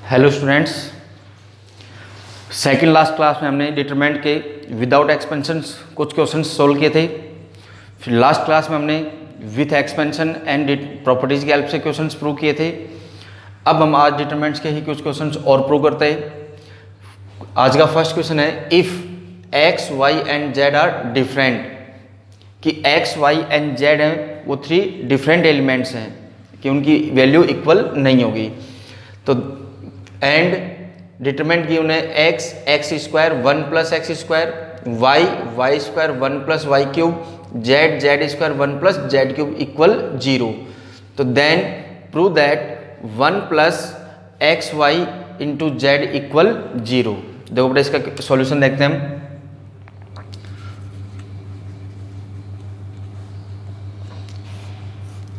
Hello students, second last class में हमने determinant के विदाउट एक्सपेंशंस कुछ क्वेश्चंस सोल्व किए थे। फिर लास्ट क्लास में हमने विथ एक्सपेंशन एंड प्रॉपर्टीज की हेल्प से क्वेश्चंस प्रूव किए थे। अब हम आज डिटरमिनेंट्स के ही कुछ क्वेश्चंस और प्रूव करते हैं। आज का फर्स्ट क्वेश्चन है, if X Y and Z are different, कि एक्स वाई एंड जेड हैं वो थ्री डिफरेंट एलिमेंट्स हैं, कि उनकी वैल्यू इक्वल नहीं होगी। तो एंड डिटरमिनेंट गिवन है X x square 1 plus X square, Y Y square 1 plus Y cube, Z Z square 1 plus Z cube equal 0। तो then prove that 1 plus x Y into Z equal 0। देखो बेटा, इसका solution देखते हैं हम।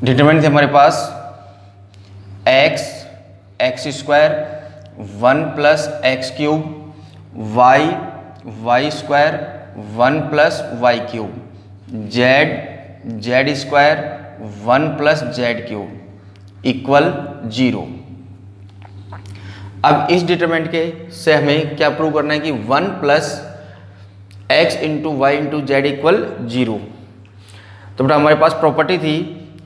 Determinant थे हमारे पास X x square 1 plus X cube, Y Y square 1 plus Y cube, Z Z square 1 plus Z cube equal 0। अब इस डिटरमिनेंट के से हमें क्या प्रूव करना है कि 1 plus x into Y into Z equal 0। तो बेटा हमारे पास प्रॉपर्टी थी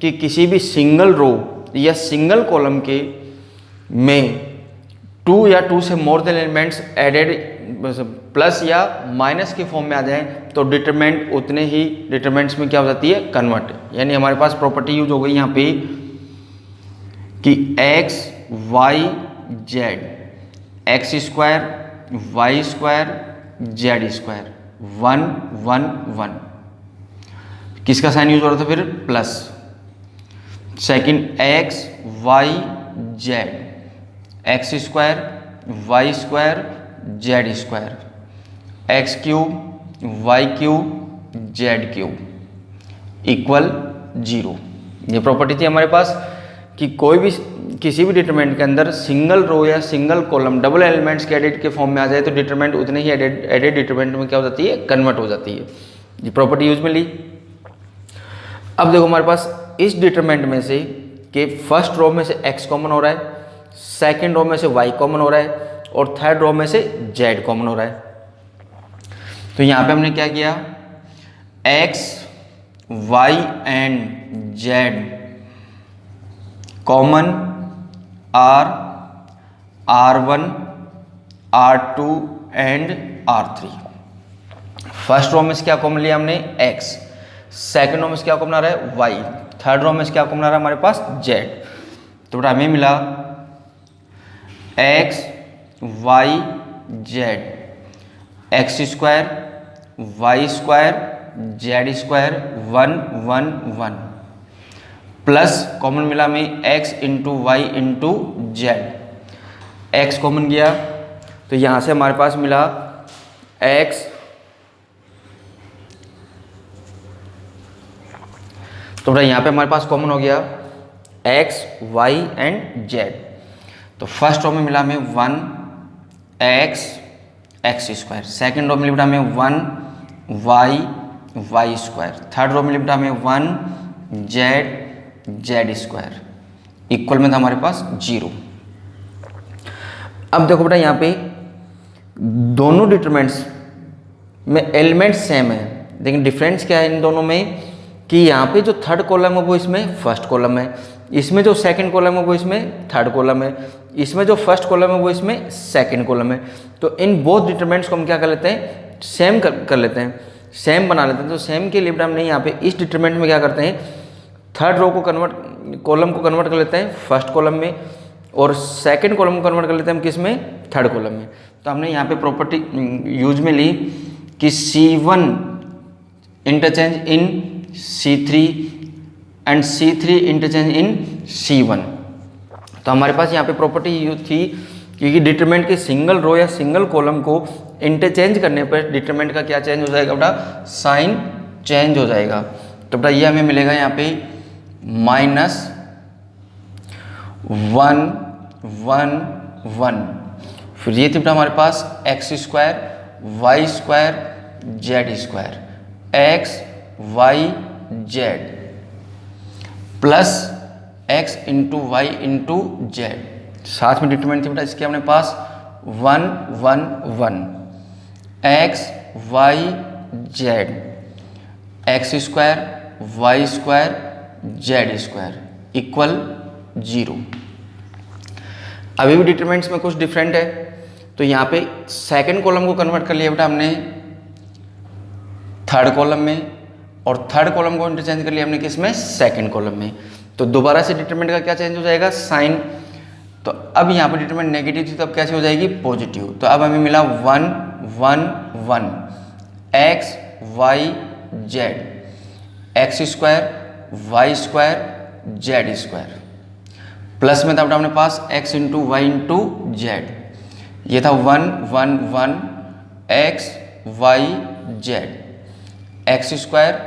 कि किसी भी सिंगल रो या सिंगल कॉलम के में 2 या 2 से more than elements added plus या माइनस के फॉर्म में आ जाएं तो डिटरमिनेंट उतने ही डिटरमिनेंट्स में क्या हो जाती है, कन्वर्ट। यानी हमारे पास प्रॉपर्टी यूज हो गई यहाँ पे कि X Y Z, x square Y square Z square 1 1 1। किसका साइन यूज हो रहा था फिर, plus. Second x Y Z, x square Y square Z square, x cube y cube z cube equal 0। ये प्रॉपर्टी थी हमारे पास कि कोई भी किसी भी डिटरमिनेंट के अंदर सिंगल रो या सिंगल कॉलम डबल एलिमेंट्स के एडिट के फॉर्म में आ जाए तो डिटरमिनेंट उतने ही एडेड डिटरमिनेंट में क्या हो जाती है, कन्वर्ट हो जाती है। ये प्रॉपर्टी यूज में ली। अब देखो हमारे पास इस डिटरमिनेंट में से कि फर्स्ट रो में से x कॉमन हो रहा है, सेकंड रो में से y कॉमन हो रहा है और थर्ड रो में से z कॉमन हो रहा है। तो यहाँ पे हमने क्या किया, x y and z common r r1 r2 and r3। First row में से क्या कॉमन लिया हमने, x, सेकंड रो में से क्या कॉमन आ रहा है, y, थर्ड रो में से क्या कॉमन आ रहा है हमारे पास, z। तो बेटा हमें मिला x Y Z, x square Y square Z square 1 1 1 plus common मिला हमें x into Y into z. X common गया तो यहाँ से हमारे पास मिला एक्स, तो बेटा यहाँ पे हमारे पास कॉमन हो गया एक्स वाई एंड जेड। तो फर्स्ट रो में मिला हमें 1 x x square, second row में मिला हमें 1 y Y square, third row में मिला हमें 1 जेड जेड स्क्वायर इक्वल में था हमारे पास 0। अब देखो बेटा यहाँ पे दोनों डिटरमिनेंट्स में एलिमेंट सेम है, लेकिन डिफरेंस क्या है इन दोनों में कि यहाँ पे जो थर्ड कॉलम है वो इसमें फर्स्ट कॉलम है, इसमें जो सेकंड कॉलम है वो इसमें थर्ड कॉलम है, इसमें जो फर्स्ट कॉलम है वो इसमें सेकंड कॉलम है। तो इन बोथ डिटरमिनेंट्स को हम क्या कर लेते हैं, सेम कर लेते हैं, सेम बना लेते हैं। तो सेम के लिए हमने यहाँ पे इस डिटरमिनेंट में क्या करते हैं, थर्ड रो को कॉलम को कन्वर्ट कर लेते हैं फर्स्ट कॉलम में और सेकेंड कॉलम को कन्वर्ट कर लेते हैं हम किस में, थर्ड कॉलम में। तो हमने यहाँ पे प्रॉपर्टी यूज में ली कि C1 interchange in C3 and C3 interchange in C1। तो हमारे पास यहाँ पे प्रॉपर्टी यूज थी क्योंकि डिटरमिनेंट के सिंगल रो या सिंगल कॉलम को इंटरचेंज करने पर डिटरमिनेंट का क्या चेंज हो जाएगा बेटा, साइन चेंज हो जाएगा। तो बेटा ये हमें मिलेगा यहाँ पे -1 1 1। फिर ये थी बेटा हमारे पास X square Y square Z square, X Y Z plus x into Y into Z साथ में डिटरमिनेंट थी बेटा इसके अपने पास 1 1 1 x Y Z x square Y square Z square equal 0। अभी भी डिटरमिनेंट्स में कुछ डिफरेंट है, तो यहाँ पे सेकंड कॉलम को कन्वर्ट कर लिया बेटा हमने थर्ड कॉलम में, और थर्ड कॉलम को इंटरचेंज कर लिया हमने किस में, सेकंड कॉलम में। तो दोबारा से डिटरमिनेंट का क्या चेंज हो जाएगा, साइन। तो अब यहाँ पे डिटरमिनेंट नेगेटिव थी, तो अब कैसे हो जाएगी, पॉजिटिव। तो अब हमें मिला 1 1 1 x Y Z x square Y square Z square, plus में था बेटा अपने पास x into Y into z, ये था 1 1 1 x Y Z x square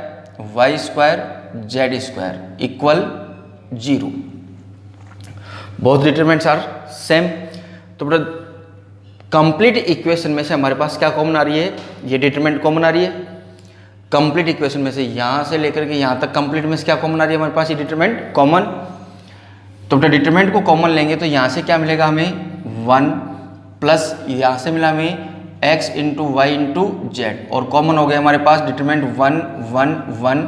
Y square Z square equal 0। Both determinants are same. तो बेटा कंप्लीट इक्वेशन में से हमारे पास क्या कॉमन आ रही है, ये डिटरमिनेंट कॉमन आ रही है। कंप्लीट इक्वेशन में से यहाँ से लेकर के यहाँ तक कंप्लीट में से क्या कॉमन आ रही है हमारे पास, ये डिटरमिनेंट कॉमन। तो बेटा डिटरमिनेंट को कॉमन लेंगे तो यहाँ से क्या मिलेगा हमें 1 प्लस यहाँ से मिला हमें x into Y into Z, और कॉमन हो गया हमारे पास determinant 1 1 1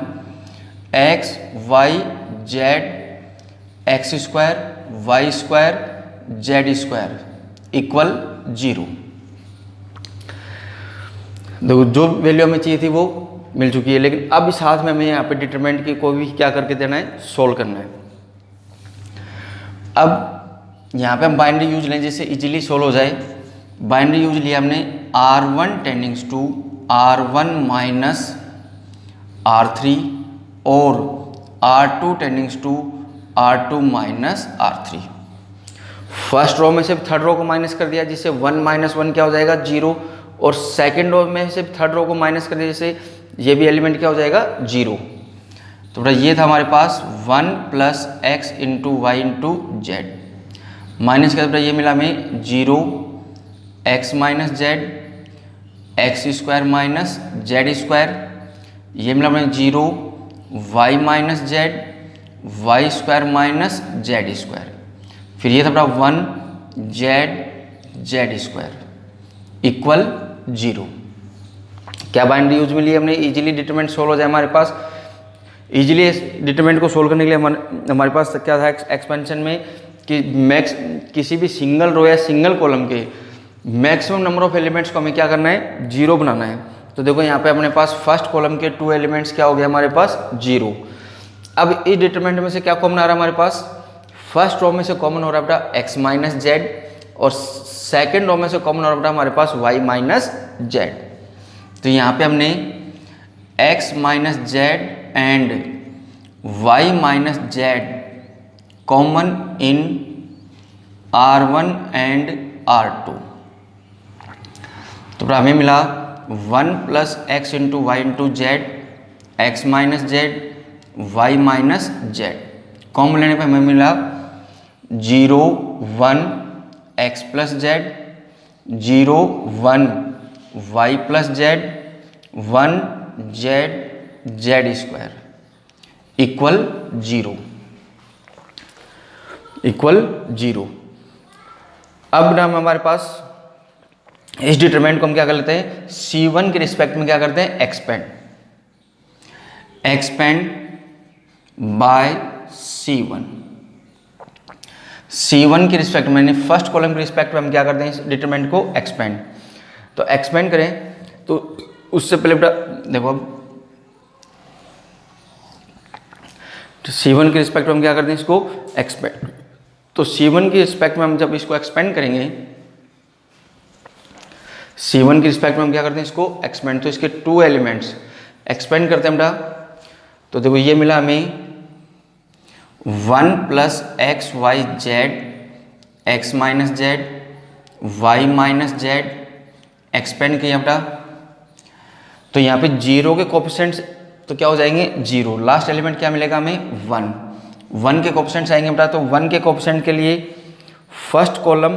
x Y Z x square Y square Z square equal 0। देखो जो वैल्यू हमें चाहिए थी वो मिल चुकी है, लेकिन अब इस हाथ में हमें यहाँ पे डिटरमिनेंट की कोई भी क्या करके देना है, सोल्व करना है। अब यहाँ पे हम बाइनरी यूज लें जिससे इजीली सोल्व हो जाए। बाइनरी यूज लिया हमने R1 टेंडिंग्स to R1 minus R3 और R2 tendings to R2 minus R3। First row में से थर्ड रो को माइनस कर दिया जिससे 1 माइनस 1 क्या हो जाएगा, 0, और सेकेंड रो में से थर्ड रो को माइनस कर दिया जिससे ये भी एलिमेंट क्या हो जाएगा, 0। तो बेटा ये था हमारे पास 1 plus x into Y into z, minus का बेटा ये मिला हमें 0 x minus z x square minus z square, ये मिला हमें 0 y minus z y square minus z square, फिर ये था बेटा 1 जेड जेड स्क्वायर इक्वल 0। क्या बाइनरी यूज में लिए हमने, इजीली डिटरमिनेंट सोल्व हो जाए हमारे पास। इजीली इस डिटरमिनेंट को सोल्व करने के लिए हमारे पास क्या था एक्सपेंशन में कि मैक्स किसी भी सिंगल रो या सिंगल कॉलम के मैक्सिमम नंबर ऑफ एलिमेंट्स को हमें क्या करना है, 0 बनाना है। तो देखो यहाँ पे अपने पास फर्स्ट कॉलम के 2 एलिमेंट्स क्या हो गया हमारे पास, 0। अब इस डिटरमिनेंट में से क्या कॉमन आ रहा है हमारे पास, फर्स्ट रो में से कॉमन हो रहा है बेटा x माइनस जेड, और सेकेंड रो में से कॉमन हो रहा है बेटा हमारे पास y माइनस जेड। तो यहाँ पे हमने x minus z and y minus z common in R1 and R2। तो हमें मिला 1 plus x into Y into z x minus z y minus z, common लेने पर हमें मिला 0 1 x plus z 0 1 y plus z 1 z Z square equal 0 equal 0। अब ना हमारे पास इस डिटरमिनेंट को हम क्या कर लेते हैं, C1 के रिस्पेक्ट में क्या करते हैं, एक्सपेंड बाय C1। C1 के रिस्पेक्ट में यानी फर्स्ट कॉलम के रिस्पेक्ट में हम क्या करते हैं, इस डिटरमिनेंट को एक्सपेंड। तो एक्सपेंड करें तो उससे पहले बेटा देखो अब तो C1 के रिस्पेक्ट में हम क्या करते हैं, इसको एक्सपेंड। तो C1 के रिस्पेक्ट में हम जब इसको एक्सपेंड करेंगे, C1 के रिस्पेक्ट में हम क्या करते हैं, इसको एक्सपेंड। तो इसके 2 एलिमेंट्स एक्सपेंड करते हैं बेटा, तो देखो ये मिला हमें 1 plus x Y Z x minus z y minus z expand किया बेटा। तो यहाँ पे 0 के कोफिशिएंट्स तो क्या हो जाएंगे, 0। लास्ट एलिमेंट क्या मिलेगा हमें, 1 के कोफिशिएंट्स आएंगे बेटा। तो 1 के कोफिशिएंट के लिए first column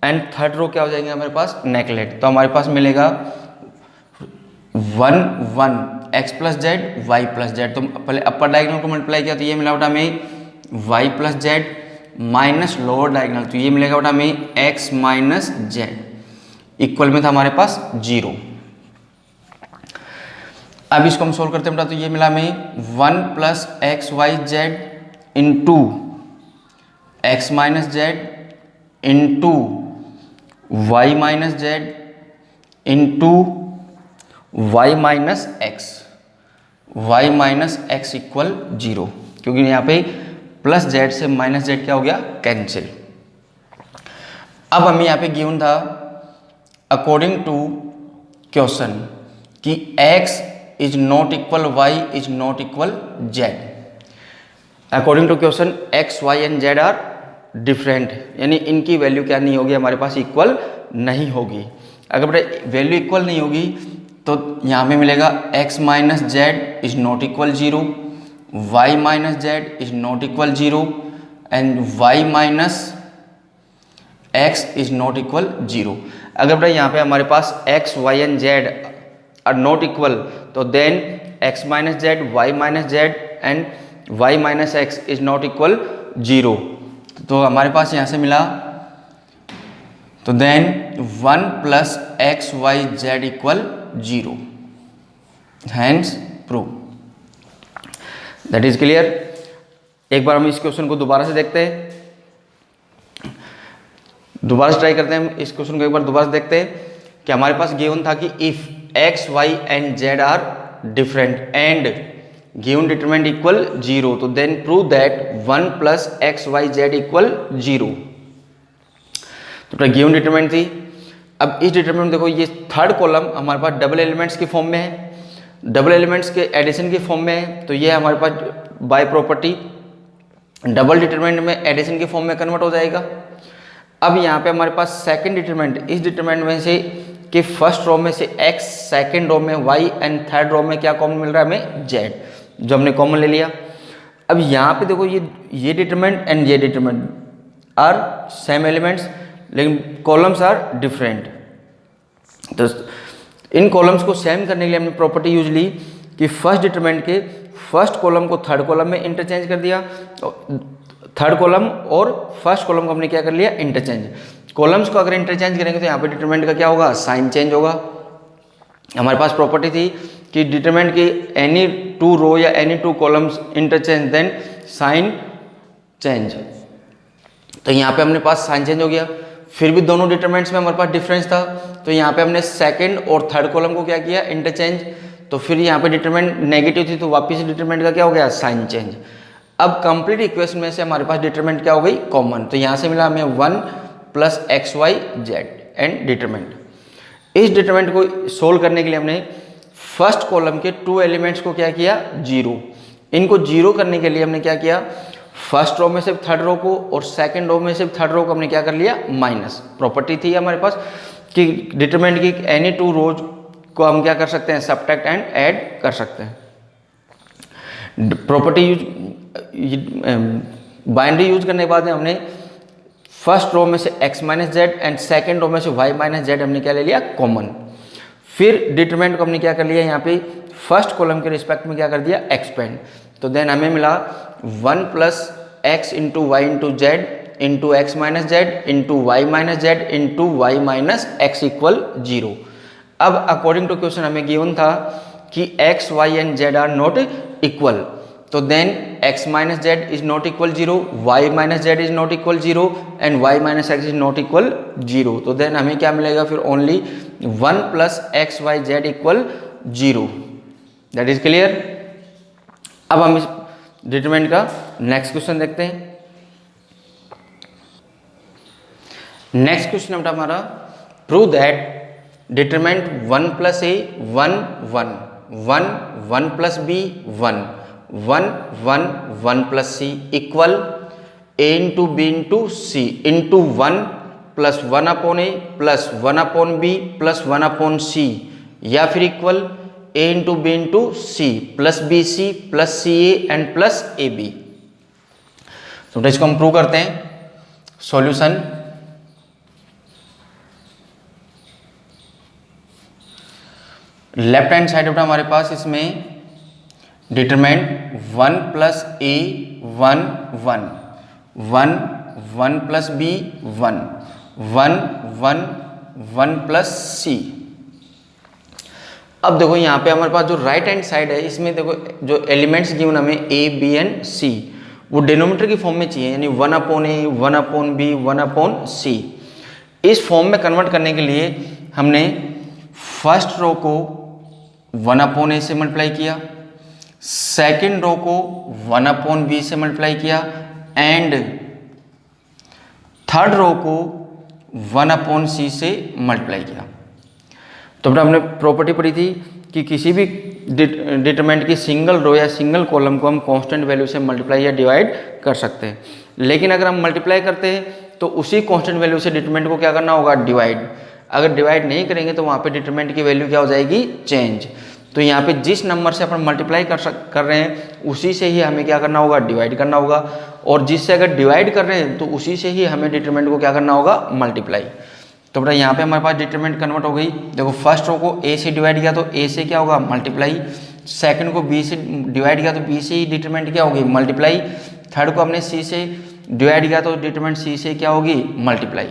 and third row क्या हो जाएंगे हमारे पास, नेगलेक्ट। तो हमारे पास मिलेगा 1 1 x plus z y plus z. तो पहले अपर डायगोनल को मल्टीप्लाई किया तो ये मिला बेटा हमें y plus z minus lower diagonal, तो ये मिलेगा बेटा हमें x माइनस जेड इक्वल में था हमारे पास 0। अब इसको हम सोल्व करते हैं बेटा, तो ये मिला हमें 1 plus x Y z into x minus z into y minus z into y minus x equal 0, क्योंकि यहाँ पे प्लस जेड से माइनस जेड क्या हो गया, कैंसिल। अब हमें यहाँ पे गिवन था अकॉर्डिंग टू क्वेश्चन कि x is not equal y is not equal z। According to question x, y and z are different, यानी इनकी वैल्यू क्या नहीं होगी, हमारे पास इक्वल नहीं होगी। अगर बेटा वैल्यू इक्वल नहीं होगी तो यहाँ पे मिलेगा x minus z is not equal 0, y minus z is not equal 0 and y minus x is not equal 0। अगर बेटा यहाँ पे हमारे पास x, y and z are not equal, तो then x minus z, y minus z and y minus x is not equal 0। तो हमारे पास यहाँ से मिला, तो then 1 plus x Y z equal 0, hence prove. That is clear. एक बार हम इस क्वेश्चन को दोबारा से देखते हैं, दोबारा से ट्राई करते हैं। हम इस क्वेश्चन को एक बार दोबारा से देखते हैं कि हमारे पास गिवन था कि if x Y and Z are different and given determinant equal 0, तो then prove that 1 plus x Y z equal 0। तो गिवन डिटरमिनेंट थी। अब इस डिटरमिनेंट देखो, ये थर्ड कॉलम हमारे पास डबल एलिमेंट्स की फॉर्म में है, डबल एलिमेंट्स के एडिशन की फॉर्म में है, तो ये हमारे पास बाय प्रॉपर्टी डबल डिटरमिनेंट में एडिशन की फॉर्म में कन्वर्ट हो जाएगा। अब यहाँ पे हमारे पास सेकंड डिटरमिनेंट, इस डिटरमिनेंट में से कि फर्स्ट रो में से x, सेकंड रो में y एंड थर्ड रो में क्या कॉमन मिल रहा है हमें, z, जो हमने कॉमन ले लिया। अब यहाँ पे देखो ये डिटरमिनेंट एंड ये डिटरमिनेंट आर सेम एलिमेंट्स, लेकिन कॉलम्स आर डिफरेंट। तो इन कॉलम्स को सेम करने के लिए हमने प्रॉपर्टी यूज ली कि फर्स्ट डिटरमिनेंट के फर्स्ट कॉलम को थर्ड कॉलम में इंटरचेंज कर दिया, थर्ड कॉलम और फर्स्ट कॉलम को हमने क्या कर लिया, इंटरचेंज। कॉलम्स को अगर इंटरचेंज करेंगे तो यहाँ पे डिटरमिनेंट का क्या होगा, साइन चेंज होगा। हमारे पास प्रॉपर्टी थी कि डिटरमिनेंट की एनी टू रो या any two columns interchange then sign change, तो यहाँ पे हमने पास साइन चेंज हो गया। फिर भी दोनों डिटरमिनेंट्स में हमारे पास डिफरेंस था, तो यहाँ पे हमने सेकंड और थर्ड कॉलम को क्या किया, इंटरचेंज। तो फिर यहाँ पे डिटरमिनेंट नेगेटिव थी, तो वापस डिटरमिनेंट का क्या हो गया, साइन चेंज। अब कंप्लीट इक्वेशन में से हमारे पास डिटरमिनेंट क्या हो गई, कॉमन, तो यहाँ से मिला हमें 1 plus x Y z and determinant. इस डिटरमिनेंट को सोल्व करने के लिए हमने फर्स्ट कॉलम के 2 एलिमेंट्स को क्या किया, 0। इनको 0 करने के लिए हमने क्या किया, फर्स्ट रो में सिर्फ थर्ड रो को और सेकंड रो में सिर्फ थर्ड रो को हमने क्या कर लिया, माइनस। प्रॉपर्टी थी हमारे पास कि डिटरमिनेंट की एनी टू रोज को हम क्या कर सकते हैं, सबट्रैक्ट एंड ऐड कर सकते हैं। प्रॉपर्टी यूज बाइनरी यूज करने के बाद में हमने फर्स्ट रो में से x minus z and second row में से y माइनस जेड हमने क्या ले लिया, कॉमन। फिर डिटरमिनेंट को हमने क्या कर लिया, यहाँ पे फर्स्ट कॉलम के रिस्पेक्ट में क्या कर दिया, एक्सपेंड। तो देन हमें मिला 1 plus x into Y into z into x minus z into y minus z into y minus x equal 0। अब अकॉर्डिंग टू क्वेश्चन हमें गिवन था कि x, y and z are not equal, तो then x minus z is not equal 0, y minus z is not equal 0 and y minus x is not equal 0। तो then हमें क्या मिलेगा, फिर only 1 plus x Y z equal 0। That is clear. अब हम इस determinant का next question देखते हैं। नेक्स्ट क्वेश्चन हमारा prove that determinant 1 plus a 1 1 1 1 plus b 1 1 1 1 plus c equal a into b into c into 1 plus 1 upon a plus 1 upon b plus 1 upon c, या फिर equal a into b into c plus b c plus c a and plus a b. तो इसको हम prove करते हैं। Solution, left hand side उठा हमारे पास, इसमें determinant 1 plus a 1 1 1 1 plus b 1 1 1 1 plus सी। अब देखो यहाँ पे हमारे पास जो राइट हैंड साइड है इसमें देखो जो एलिमेंट्स गिवन हमें ए बी एंड सी वो डिनोमिनेटर की फॉर्म में चाहिए, यानी 1 upon a 1 upon b 1 upon सी। इस फॉर्म में कन्वर्ट करने के लिए हमने फर्स्ट रो को 1 अपॉन ए से मल्टीप्लाई किया, सेकेंड रो को 1 अपॉन बी से मल्टीप्लाई किया एंड थर्ड रो को 1 अपॉन सी से मल्टीप्लाई किया। तो हमने प्रॉपर्टी पढ़ी थी कि किसी भी डिटरमिनेंट की सिंगल रो या सिंगल कॉलम को हम कांस्टेंट वैल्यू से मल्टीप्लाई या डिवाइड कर सकते हैं, लेकिन अगर हम मल्टीप्लाई करते हैं तो उसी कांस्टेंट वैल्यू से डिटरमिनेंट को क्या करना होगा, डिवाइड। अगर डिवाइड नहीं करेंगे तो वहाँ पे डिटरमिनेंट की वैल्यू क्या हो जाएगी, चेंज। तो यहाँ पे जिस नंबर से अपन मल्टीप्लाई कर रहे हैं उसी से ही हमें क्या करना होगा, डिवाइड करना होगा, और जिससे अगर डिवाइड कर रहे हैं तो उसी से ही हमें डिटरमिनेंट को क्या करना होगा, मल्टीप्लाई। तो बेटा यहाँ पे हमारे पास डिटरमिनेंट कन्वर्ट हो गई। देखो फर्स्ट रो को ए से डिवाइड किया तो ए से क्या होगा, मल्टीप्लाई। सेकंड को बी से डिवाइड किया तो बी से ही डिटरमिनेंट क्या होगी, मल्टीप्लाई। थर्ड को हमने सी से डिवाइड किया तो डिटरमिनेंट सी से क्या होगी, मल्टीप्लाई।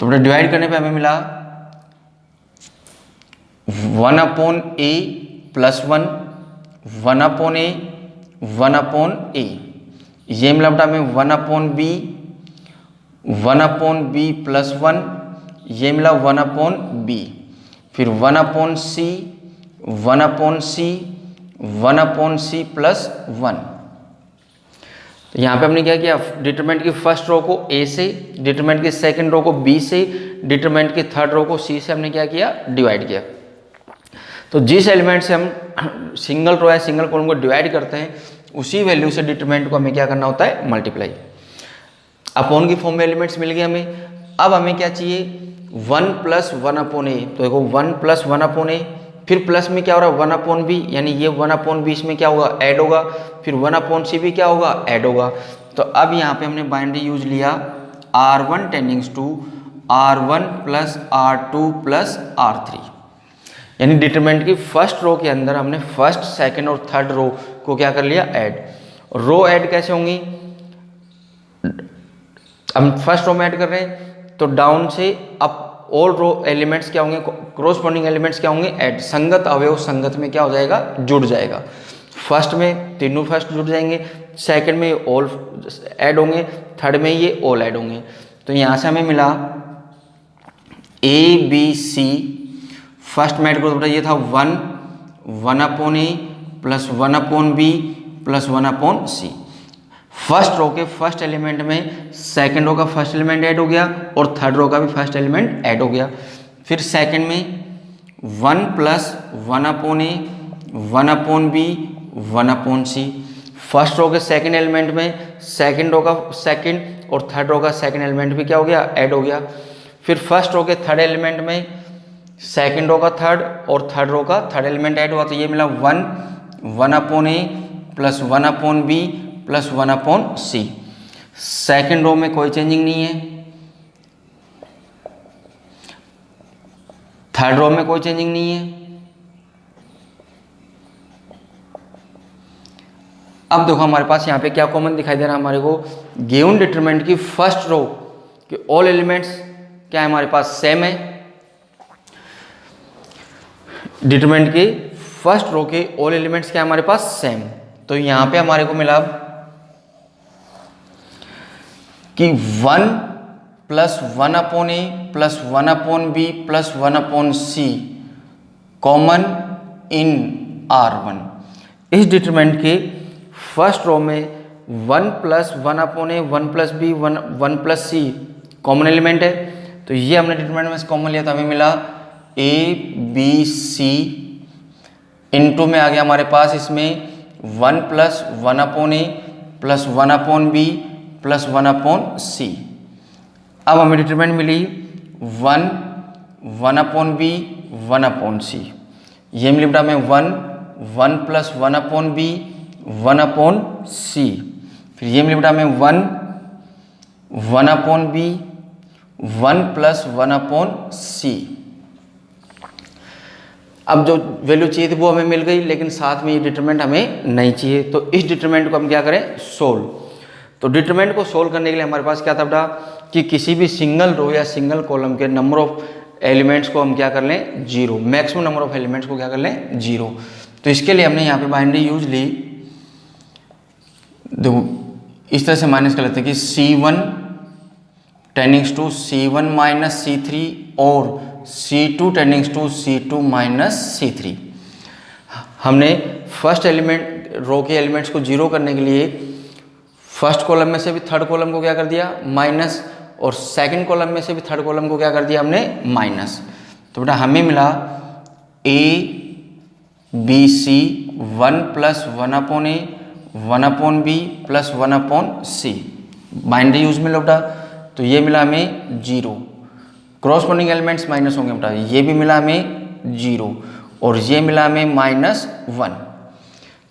तो बेटा डिवाइड करने पे हमें मिला 1 upon a plus 1 1 upon a 1 upon a, ये मिला बेटा हमें 1 upon b 1 upon b plus 1, ये मिला 1 अपॉन बी, फिर 1 upon c 1 upon c 1 upon c plus 1। तो यहाँ पे हमने क्या किया, डिटरमिनेंट की फर्स्ट रो को ए से, डिटरमिनेंट की सेकंड रो को बी से, डिटरमिनेंट की थर्ड रो को सी से हमने क्या किया, डिवाइड किया। तो जिस एलिमेंट से हम सिंगल रो या सिंगल कॉलम को डिवाइड करते हैं उसी वैल्यू से डिटरमिनेंट को हमें क्या करना होता है, मल्टीप्लाई। अपॉन की फॉर्म में एलिमेंट्स मिल गए हमें। अब हमें क्या चाहिए, 1 प्लस 1 अपॉन ए। तो देखो 1 प्लस 1 अपॉन ए, फिर प्लस में क्या हो रहा है 1 अपॉन बी, यानी ये 1 अपॉन बी इसमें क्या होगा, ऐड होगा, फिर 1 अपॉन सी भी क्या होगा, ऐड होगा। तो अब यहाँ पे हमने बाइनरी यूज लिया R1 टेंडिंग्स to R1 plus R2 plus R3, यानी डिटरमिनेंट की फर्स्ट रो के अंदर हमने फर्स्ट सेकंड और थर्ड रो को क्या कर लिया, ऐड। रो ऐड कैसे होंगी, हम फर्स्ट रो में ऐड कर रहे हैं तो डाउन से अप ऑल रो एलिमेंट्स क्या होंगे, कोरोस्पोंडिंग एलिमेंट्स क्या होंगे, ऐड। संगत अवयव संगत में क्या हो जाएगा, जुड़ जाएगा। फर्स्ट में तीनों फर्स्ट जुड़ जाएंगे, सेकंड में ऑल ऐड होंगे, थर्ड में ये ऑल ऐड होंगे। तो यहाँ से हमें मिला ए बी सी, फर्स्ट में ऐड करो तो ये था 1 upon a plus 1 upon b plus 1 upon c. First row के फर्स्ट एलिमेंट में सेकंड रो का फर्स्ट एलिमेंट ऐड हो गया और थर्ड रो का भी फर्स्ट एलिमेंट ऐड हो गया। फिर सेकंड में 1 plus 1 upon a 1 upon b 1 upon c. First row के सेकंड एलिमेंट में सेकंड रो का सेकंड और थर्ड रो का सेकंड एलिमेंट भी क्या हो गया, ऐड हो गया। फिर फर्स्ट रो के थर्ड एलिमेंट में सेकंड रो का थर्ड और थर्ड रो का थर्ड एलिमेंट ऐड हुआ, तो ये मिला 1 upon a plus 1 upon b plus 1 upon c. Second row में कोई चेंजिंग नहीं है, थर्ड रो में कोई चेंजिंग नहीं है। अब देखो हमारे पास यहाँ पे क्या कॉमन दिखाई दे रहा है हमारे को, गिवन डिटरमिनेंट की फर्स्ट रो के ऑल एलिमेंट्स क्या है हमारे पास, सेम है। डिटरमिनेंट के फर्स्ट रो के ऑल एलिमेंट्स क्या है हमारे पास, सेम। तो यहाँ पे हमारे को मिला कि 1 plus 1 upon a plus 1 upon b plus 1 upon c common in R1। इस डिटरमिनेंट के फर्स्ट रो में 1 plus 1 upon a 1 plus b 1 plus c common element है। तो ये हमने डिटरमिनेंट में से कॉमन लिया तो हमें मिला ए बी सी इनटू में आ गया हमारे पास इसमें 1 plus 1 upon a plus 1 upon b plus 1 upon c. अब हमें डिटरमिनेंट मिली 1 अपॉन बी 1 अपॉन सी। ये मिली बेटा हमें 1 plus 1 upon b 1 upon c. फिर ये मिली बेटा हमें 1 upon b 1 plus 1 upon c. अब जो वैल्यू चाहिए थी वो हमें मिल गई, लेकिन साथ में ये डिटरमिनेंट हमें नहीं चाहिए। तो इस डिटरमिनेंट को हम क्या करें, सोल्व। तो डिटरमिनेंट को सोल्व करने के लिए हमारे पास क्या था बेटा कि किसी भी सिंगल रो या सिंगल कॉलम के नंबर ऑफ एलिमेंट्स को हम क्या कर लें 0, मैक्सिमम नंबर ऑफ एलिमेंट्स को क्या कर लें 0। तो इसके लिए हमने यहाँ पे बाइनरी यूज ली, देखो इस तरह से माइनस कर लेते हैं कि C1 टेंडिंग्स to C1 minus C3 और C2 टेंडिंग्स to C2 minus C3। हमने फर्स्ट एलिमेंट रो के एलिमेंट्स को 0 करने के लिए फर्स्ट कॉलम में से भी थर्ड कॉलम को क्या कर दिया माइनस, और सेकंड कॉलम में से भी थर्ड कॉलम को क्या कर दिया हमने माइनस। तो बेटा हमें मिला ABC 1 + 1/a 1/b + 1/c, binary use मिला बेटा। तो ये मिला हमें 0, क्रॉसपोंडिंग एलिमेंट्स माइनस होंगे बेटा, ये भी मिला हमें 0 और ये मिला हमें -1,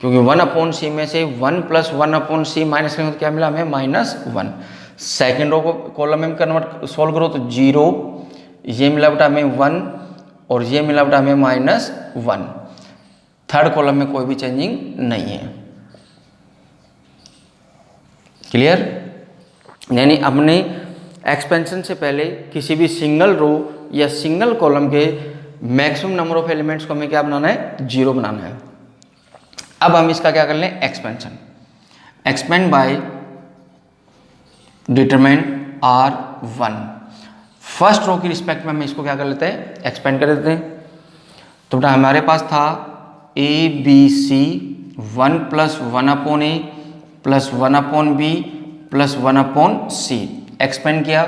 क्योंकि 1/c में से 1 + 1/c माइनस करेंगे तो क्या मिला हमें -1। सेकेंड रो को कॉलम में कन्वर्ट सोल्व करो तो 0, ये मिला बेटा हमें 1 और ये मिला बेटा हमें -1। थर्ड कॉलम में कोई भी चेंजिंग नहीं है। क्लियर? यानी हमने एक्सपेंशन से पहले किसी भी सिंगल रो या सिंगल कॉलम के मैक्सिमम नंबर ऑफ एलिमेंट्स को हमें क्या बनाना है 0 बनाना है। अब हम इसका क्या कर लें expansion, expand by determinant R1। First row की रिस्पेक्ट में हम इसको क्या कर लेते हैं एक्सपेंड कर देते हैं। तो बेटा हमारे पास था ABC 1 + 1/a + 1/b + 1/c, expand किया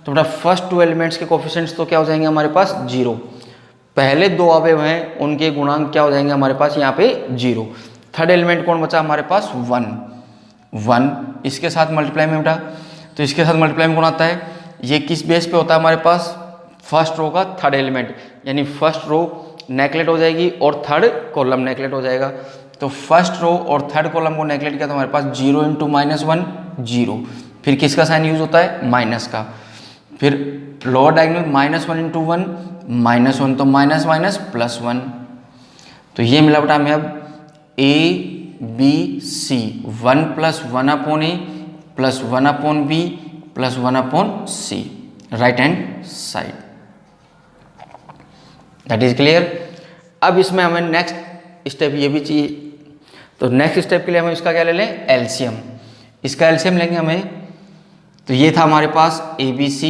तो बेटा फर्स्ट 2 एलिमेंट्स के कोफिशिएंट्स तो क्या हो जाएंगे हमारे पास 0, पहले 2 अवयव हैं उनके गुणांक क्या हो जाएंगे हमारे पास यहाँ पे 0। थर्ड एलिमेंट कौन बचा हमारे पास 1, इसके साथ मल्टीप्लाई में बेटा, तो इसके साथ मल्टीप्लाई में कौन आता है, ये किस बेस पे होता है हमारे पास फर्स्ट रो का थर्ड एलिमेंट, यानी फर्स्ट रो नेगलेक्ट हो जाएगी और थर्ड कॉलम नेगलेक्ट हो जाएगा। तो फर्स्ट रो और थर्ड कॉलम को नेगलेक्ट किया तो हमारे पास 0 × -1 0, फिर किसका साइन यूज होता है माइनस का, फिर लोअर डायगोनल -1 × 1 -1, तो माइनस माइनस +1। तो ये मिला बेटा हमें अब ABC 1 + 1/a + 1/b + 1/c, right hand side. That is clear. अब इसमें हमें नेक्स्ट स्टेप ये भी चाहिए, तो नेक्स्ट स्टेप के लिए हम इसका क्या ले लें एलसीएम। इसका एलसीएम लेंगे हमें, तो ये था हमारे पास ABC,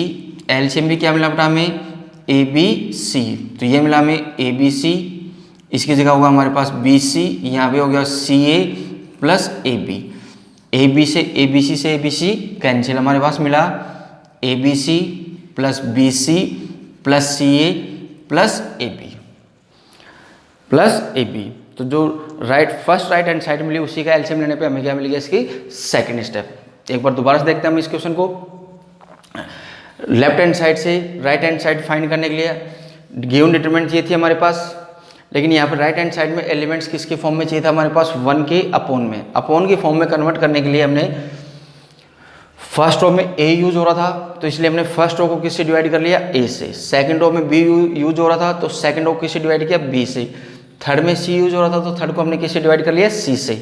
एलसीएम भी क्या मिला बेटा हमें ABC, तो ये मिला हमें ABC, इसकी जगह होगा हमारे पास BC, यहाँ पे हो गया CA + AB, ABC से ABC कैंसिल, हमारे पास मिला ABC + BC + CA + AB। तो जो फर्स्ट राइट हैंड साइड मिली उसी का एलसीएम लेने पे हमें क्या मिलेगा इसकी सेकंड स्टेप। एक बार दोबारा से देखते हैं हम इस क्वेश्चन को। लेफ्ट हैंड साइड से राइट हैंड साइड फाइंड करने के लिए गिवन डिटरमिनेंट ये थी हमारे पास, लेकिन यहाँ पर राइट हैंड साइड में एलिमेंट्स किसके फॉर्म में चाहिए था हमारे पास 1 के अपोन में, अपोन की फॉर्म में कन्वर्ट करने के लिए हमने फर्स्ट रो में A यूज हो रहा था तो इसलिए हमने फर्स्ट रो को किससे डिवाइड कर लिया A से, सेकंड रो में B यूज हो रहा था तो सेकंड रो को किससे डिवाइड किया B से, थर्ड में C यूज हो रहा था तो थर्ड को हमने किससे डिवाइड कर लिया C से।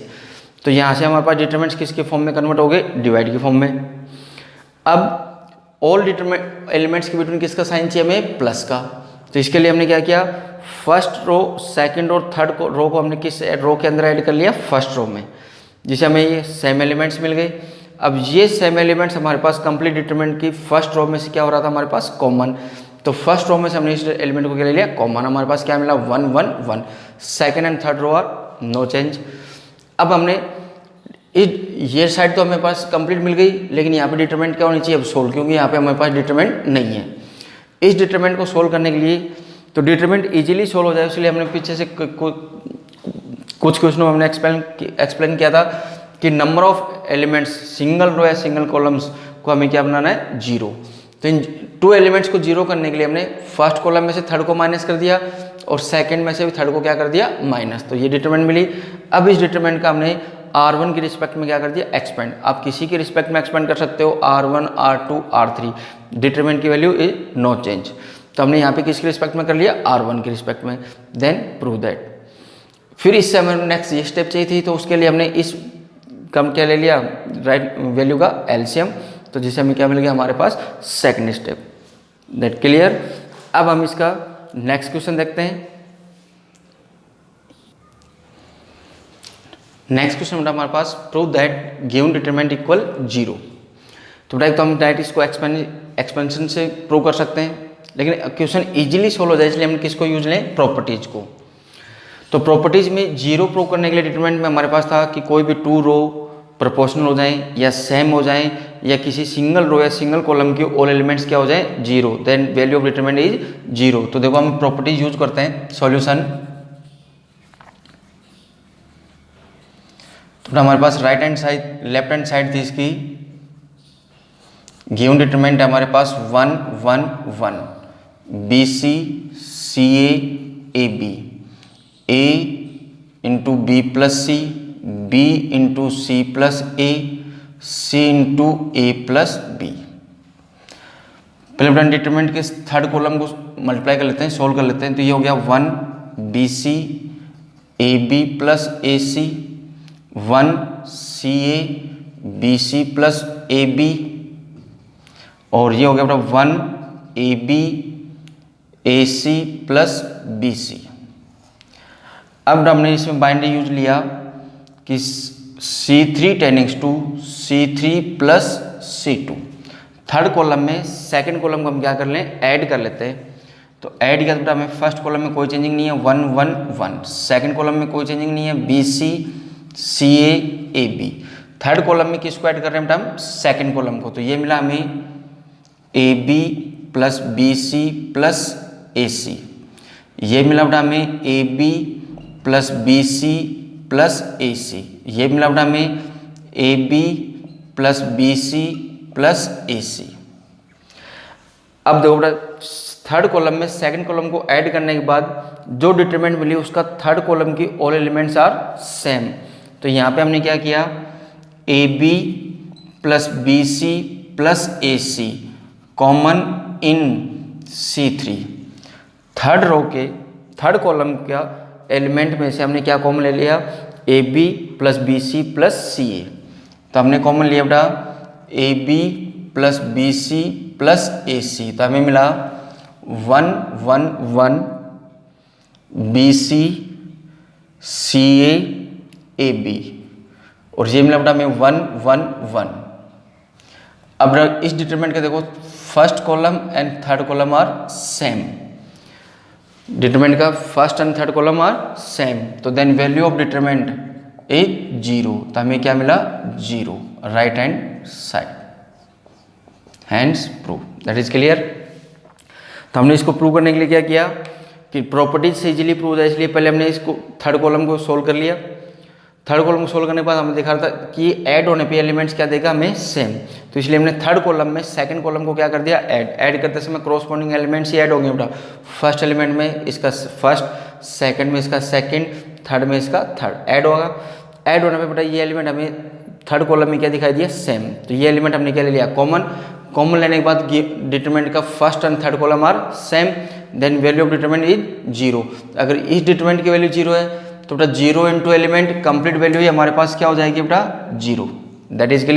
तो यहाँ से हमारे पास डिटरमिनेंट्स किसके फॉर्म में कन्वर्ट हो गए डिवाइड के फॉर्म में। अब ऑल डिटरमिनेंट एलिमेंट्स के बिटवीन किसका साइन चाहिए हमें प्लस का, तो इसके लिए हमने क्या किया फर्स्ट रो सेकंड और थर्ड रो को हमने किस रो के अंदर ऐड कर लिया फर्स्ट रो में, जिसे हमें ये सेम एलिमेंट्स मिल गए। अब ये सेम एलिमेंट्स हमारे पास कंप्लीट डिटरमिनेंट की फर्स्ट रो में से क्या हो रहा था हमारे पास कॉमन, तो फर्स्ट रो में से हमने इस एलिमेंट को क्या ले लिया कॉमन, हमारे पास क्या मिला 1 1 1, second and third row are no change. अब हमने ये साइड तो हमें पास कंप्लीट मिल गई, लेकिन यहाँ पे डिटरमिनेंट क्या होनी चाहिए अब सोल्व, क्योंकि यहाँ पे हमारे पास डिटरमिनेंट नहीं है। इस डिटरमिनेंट को सोल्व करने के लिए तो डिटरमिनेंट इजीली सोल्व हो जाए इसलिए हमने पीछे से कुछ क्वेश्चनों में हमने एक्सप्लेन किया था कि number of elements single row या सिंगल कॉलम्स को हमें क्या बनाना है 0। तो इन 2 एलिमेंट्स को 0 करने के लिए हमने फर्स्ट कॉलम में से थर्ड को माइनस कर दिया और सेकंड में से भी थर्ड को क्या कर दिया माइनस, तो ये डिटरमिनेंट मिली। अब इस डिटरमिनेंट का हमने R1 की रिस्पेक्ट में क्या कर दिया एक्सपेंड, आप किसी के रिस्पेक्ट में एक्सपेंड कर सकते हो R1 R2 R3, डिटरमिनेंट की वैल्यू इज नो चेंज। तो हमने यहाँ पे किसके रिस्पेक्ट में कर लिया R1 के रिस्पेक्ट में, देन प्रूव दैट। फिर इससे हमें नेक्स्ट ये स्टेप चाहिए थी, तो उसके लिए हमने इस कम क्या ले लिया, राइट वैल्यू का एलसीएम, तो जिसे हमें क्या मिल गया हमारे पास सेकंड स्टेप। That clear. अब हम इसका नेक्स्ट क्वेश्चन देखते हैं। नेक्स्ट क्वेश्चन बेटा हमारे पास prove that given determinant equal 0। तो बेटा तो हम डायरेक्ट इसको एक्सपेंशन से प्रूव कर सकते हैं, लेकिन क्वेश्चन इजीली सोल्व हो जाए इसलिए हम किसको यूज लें, प्रॉपर्टीज को। तो प्रॉपर्टीज में 0 प्रूव करने के लिए डिटरमिनेंट में हमारे पास था कि कोई भी 2 रो प्रोपोर्शनल हो जाएं या सेम हो जाएं, या किसी सिंगल रो या सिंगल कॉलम के ऑल एलिमेंट्स क्या हो जाएं 0, then value of determinant is 0। तो देखो हम प्रॉपर्टीज यूज करते हैं सॉल्यूशन। तो हमारे पास right hand side left hand side थी इसकी, गिवन डिटरमिनेंट हमारे पास 1 1 1, b c c a b, a into b plus c, b into c plus a, c into a plus b. पहले बेटा डिटरमिनेंट के थर्ड कॉलम को multiply कर लेते हैं, सोल्व कर लेते हैं। तो ये हो गया 1 b c a b plus a c, 1 c a b c plus a b, और ये हो गया बेटा 1 a b a c plus b c. अब हमने इसमें बाइनरी यूज लिया कि C3 tendings to C3 plus C2। Third column में सेकंड कॉलम को हम क्या कर लें, ऐड कर लेते हैं। तो ऐड किया तो हमें फर्स्ट कॉलम में कोई चेंजिंग नहीं है 1 1 1, सेकंड कॉलम में कोई चेंजिंग नहीं है b c c a b, third column में किसको ऐड कर रहे हैं बेटा हम, सेकंड कॉलम को। तो ये मिला हमें a b plus b c plus a c, ये मिला बेटा हमें a b plus b c plus a c, ये मिला बेटा हमें a b plus b c plus a c. अब देखो बेटा थर्ड कॉलम में सेकंड कॉलम को ऐड करने के बाद जो डिटरमिनेंट मिली उसका थर्ड कॉलम की ऑल एलिमेंट्स आर सेम। तो यहाँ पे हमने क्या किया, a b plus b c plus a c common in C3। Third row के थर्ड कॉलम का एलिमेंट में से हमने क्या कॉमन ले लिया, a b plus b c plus c a. तो हमने कॉमन लिया बेटा a b plus b c plus a c, तो हमें मिला 1 1 1 b c c a b, और ये मिला बेटा हमें 1 1 1। अब इस डिटरमिनेंट का देखो first column and third column are same, determinant का first and third column are same, तो then value of determinant is 0। तो हमें क्या मिला 0, right hand side, hence prove. That is clear. तो हमने इसको प्रूव करने के लिए क्या किया कि प्रॉपर्टीज से इजीली प्रूव हो जाए, इसलिए पहले हमने इसको थर्ड कॉलम को सोल्व कर लिया। थर्ड कॉलम को सोल्व करने के बाद हमें दिखा रहा था कि ऐड होने पे एलिमेंट्स क्या देगा हमें सेम, तो इसलिए हमने थर्ड कॉलम में सेकंड कॉलम को क्या कर दिया, ऐड करते समय क्रॉसपोंडिंग एलिमेंट्स ही ऐड होंगे बेटा। फर्स्ट एलिमेंट में इसका फर्स्ट, सेकंड में इसका सेकंड, थर्ड में इसका थर्ड ऐड होगा। ऐड होने पे बेटा ये एलिमेंट हमें थर्ड कॉलम में क्या दिखाई दिया, सेम। तो ये एलिमेंट हमने क्या ले लिया, कॉमन। कॉमन लेने के बाद डिटरमिनेंट का first and third column are same, then value of determinant is 0। अगर इस डिटरमिनेंट की वैल्यू 0 है तो बेटा 0 इंटू एलिमेंट कंप्लीट वैल्यू ही हमारे पास क्या हो जाएगी बेटा 0। That is